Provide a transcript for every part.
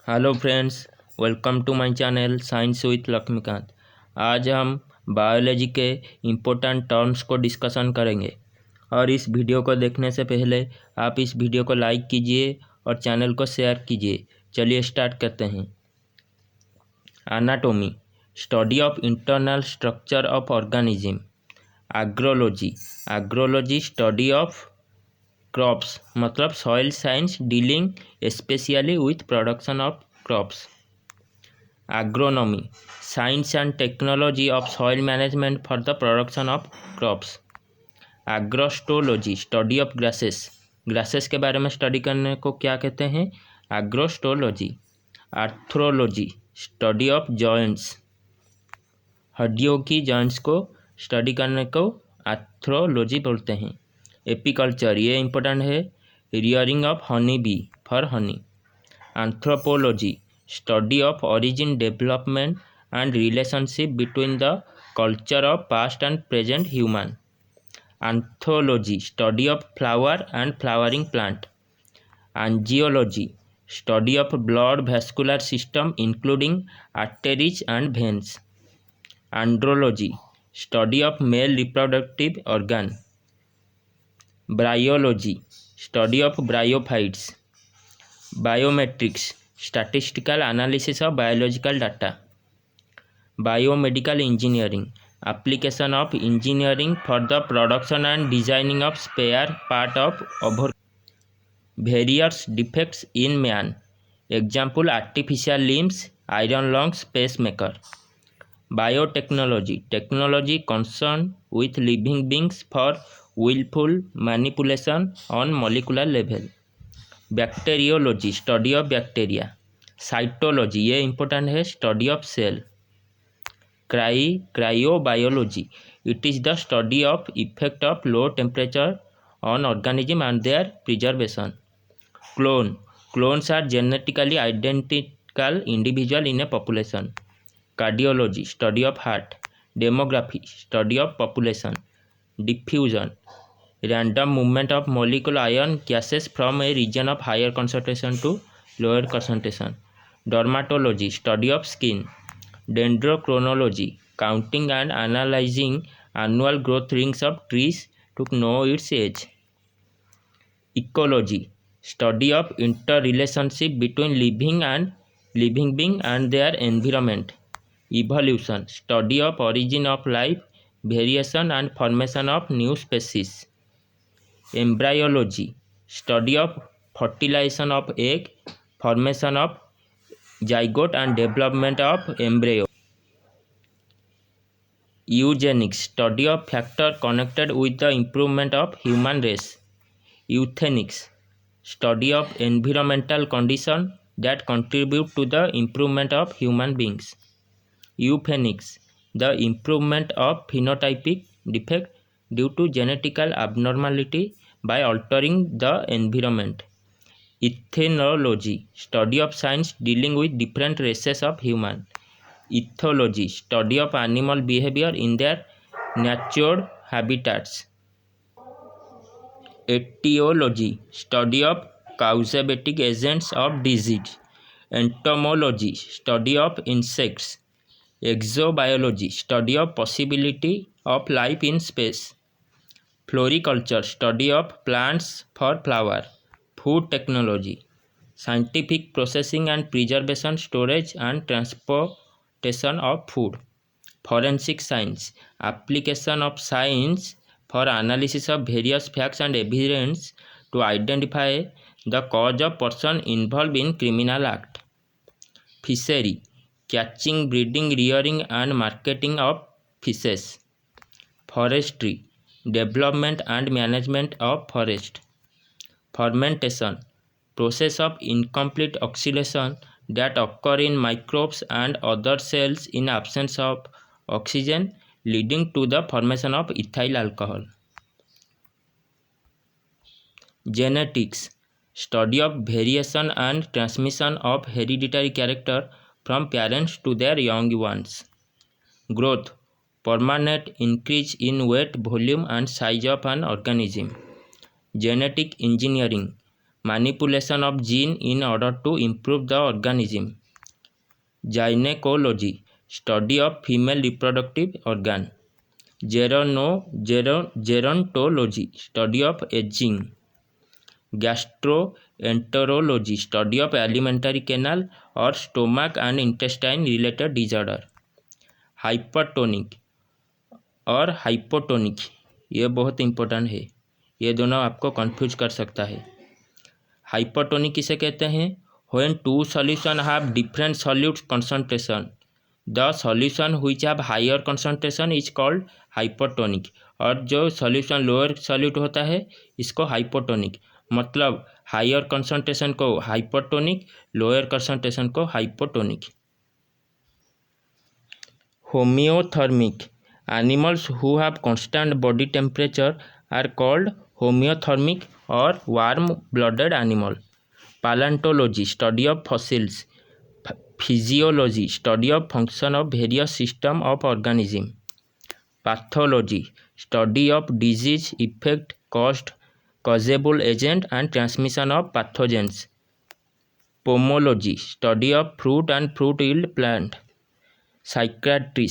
Hello friends, welcome to my channel science with Laxmikant. आज हम biology के इम्पोर्टेंट टर्म्स को डिस्कशन करेंगे और इस वीडियो को देखने से पहले आप इस वीडियो को लाइक कीजिए और चैनल को शेयर कीजिए। चलिए स्टार्ट करते हैं। Anatomy, study of internal structure of organism. Agrology, agrology study of crops मतलब soil science dealing specially with production of crops. Agronomy, science and technology of soil management for the production of crops. Agrostology, study of grasses, grasses के बारे में study करने को क्या कहते हैं? Agrostology. Arthrology, study of joints, हड्डियों की जॉइंट्स को स्टडी करने को आर्थ्रोलॉजी बोलते हैं। एपीकल्चर, ये इंपॉर्टेंट है, rearing of honey bee for Honey. Anthropology, study of origin, development and relationship between the culture of past and present human. Anthology, study of flower and flowering plant. Angiology, study of blood vascular system including arteries and veins. Andrology, study of male reproductive organ. Bryology, study of bryophytes. Biometrics, statistical analysis of biological data. Biomedical engineering, application of engineering for the production and designing of spare part of various defects in man. Example, artificial limbs, iron lungs, pacemaker. Biotechnology, technology concerned with living beings for willful manipulation on molecular level. Bacteriology, study of bacteria. Cytology, ये important है, study of cell. Cryobiology, it is the study of effect of low temperature on organism and their preservation. Clones are genetically identical individual in a population. Cardiology, study of heart. Demography, study of population. Diffusion, random movement of molecular ion gases from a region of higher concentration to lower concentration. Dermatology, study of skin. Dendrochronology, counting and analyzing annual growth rings of trees to know its age. Ecology, study of interrelationship between living being and their environment. Evolution, study of origin of life, variation and formation of new species. Embryology, study of fertilization of egg, formation of zygote and development of embryo. Eugenics, study of factor connected with the improvement of human race. Euthenics, study of environmental conditions that contribute to the improvement of human beings. Euphenics, the improvement of phenotypic defect due to genetical abnormality by altering the environment. Ethnology, study of science dealing with different races of human. Ethology, study of animal behavior in their natural habitats. Etiology, study of causative agents of disease. Entomology, study of insects. Exobiology, study of possibility of life in space. Floriculture, study of plants for flower. Food technology, scientific processing and preservation, storage and transportation of food. Forensic science, application of science for analysis of various facts and evidence to identify the cause of person involved in criminal act. Fishery, catching, breeding, rearing and marketing of fishes. Forestry, development and management of forest. Fermentation, process of incomplete oxidation that occur in microbes and other cells in absence of oxygen, leading to the formation of ethyl alcohol. Genetics, study of variation and transmission of hereditary character from parents to their young ones. Growth, permanent increase in weight, volume and size of an organism. Genetic engineering, manipulation of gene in order to improve the organism. Gynecology, study of female reproductive organ. Gerontology, study of aging. Gastroenterology, study of alimentary canal or stomach and intestine related disorder. Hypertonic और hypotonic, ये बहुत important है, ये दोनों आपको confuse कर सकता है। हाइपरटोनिक किसे कहते हैं? When two solution have different solute concentration, the solution which have higher concentration is called hypertonic. और जो सॉल्यूशन लोअर सॉल्यूट होता है इसको हाइपोटोनिक। मतलब हायर कंसंट्रेशन को हाइपरटोनिक, लोअर कंसंट्रेशन को hypotonic. Homeothermic, animals who have constant body temperature are called homeothermic or warm blooded animal. Paleontology, study of fossils. Physiology, study of function of various system of organism. Pathology, study of disease, effect, causable agent and transmission of pathogens. Pomology, study of fruit and fruit yield plant. Psychiatry,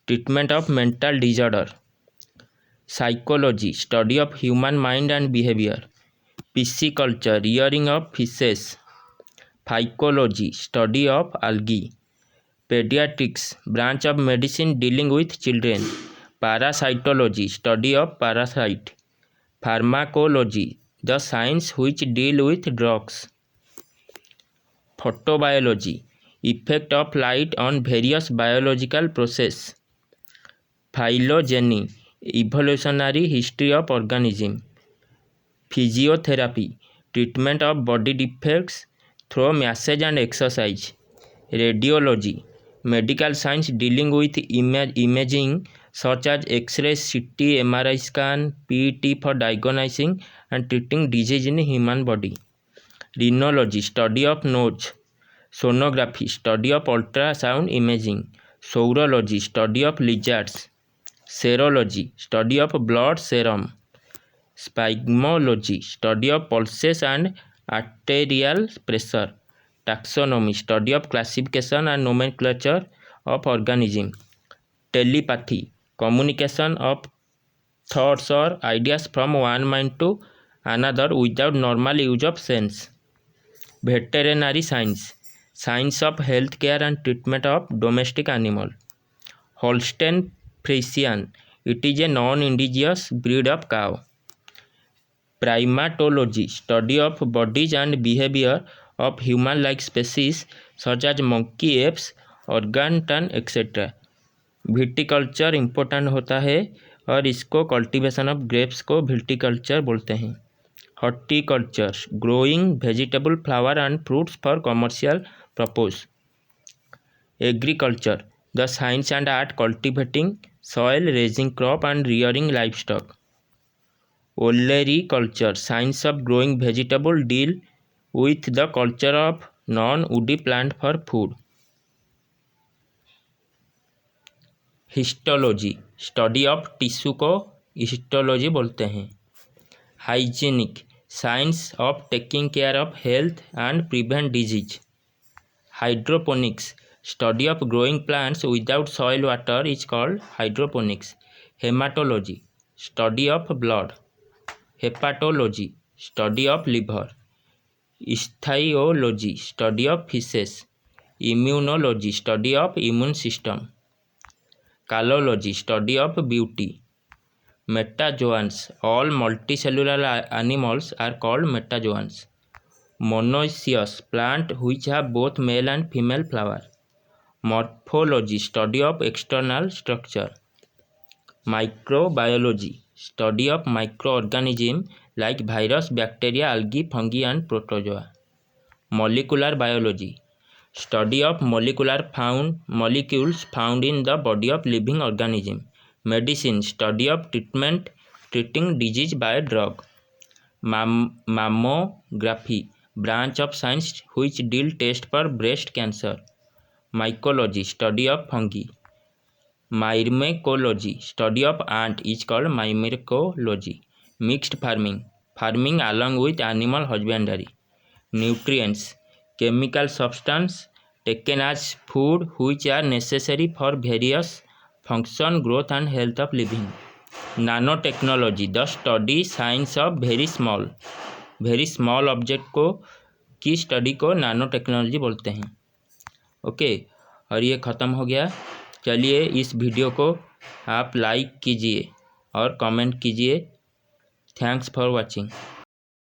treatment of mental disorder. Psychology, study of human mind and behavior. Pisciculture, rearing of fishes. Phycology, study of algae. Pediatrics, branch of medicine dealing with children. Parasitology, study of parasite. Pharmacology, the science which deal with drugs. Photobiology, effect of light on various biological process. Phylogeny, evolutionary history of organism. Physiotherapy, treatment of body defects through massage and exercise. Radiology, medical science dealing with imaging such as X-ray, CT, MRI scan, PET for diagnosing and treating disease in human body. Rhinology, study of nose. Sonography, study of ultrasound imaging. Saurology, study of lizards. Serology, study of blood serum. Spygmology, study of pulses and arterial pressure. Taxonomy, study of classification and nomenclature of organism. Telepathy, communication of thoughts or ideas from one mind to another without normal use of sense. Veterinary science, science of healthcare and treatment of domestic animal. Holstein Friesian, it is a non-indigenous breed of cow. Primatology, study of bodies and behavior of human-like species such as monkey, apes, orangutan, etc. Viticulture important होता है और इसको cultivation of grapes को viticulture बोलते हैं। Horticulture, growing vegetable, flower and fruits for commercial purpose. Agriculture, the science and art cultivating soil, raising crop and rearing livestock. Olericulture, science of growing vegetable, deal with the culture of non-woody plant for food. Histology, study of tissue को histology बोलते हैं। Hygienic, science of taking care of health and prevent disease. Hydroponics, study of growing plants without soil water is called hydroponics. Hematology, study of blood. Hepatology, study of liver. Ichthyology, study of fishes. Immunology, study of immune system. Calology, study of beauty. Metazoans, all multicellular animals are called metazoans. Monoecious, plant which have both male and female flower. Morphology, study of external structure. Microbiology, study of microorganisms like virus, bacteria, algae, fungi and protozoa. Molecular biology, study of molecules found in the body of living organism. Medicine, study of treating disease by drug. Mammography, branch of science which deal test for breast cancer. Mycology, study of fungi. Myrmecology, study of ant is called myrmecology. Mixed farming, farming along with animal husbandry. Nutrients, chemical substance taken as food which are necessary for various function, growth and health of living. Nanotechnology, the study science of very small object को की study को नानो technology बोलते हैं। Okay, और ये ख़त्म हो गया। चलिए इस वीडियो को आप लाइक कीजिए और कमेंट कीजिए। Thanks for watching.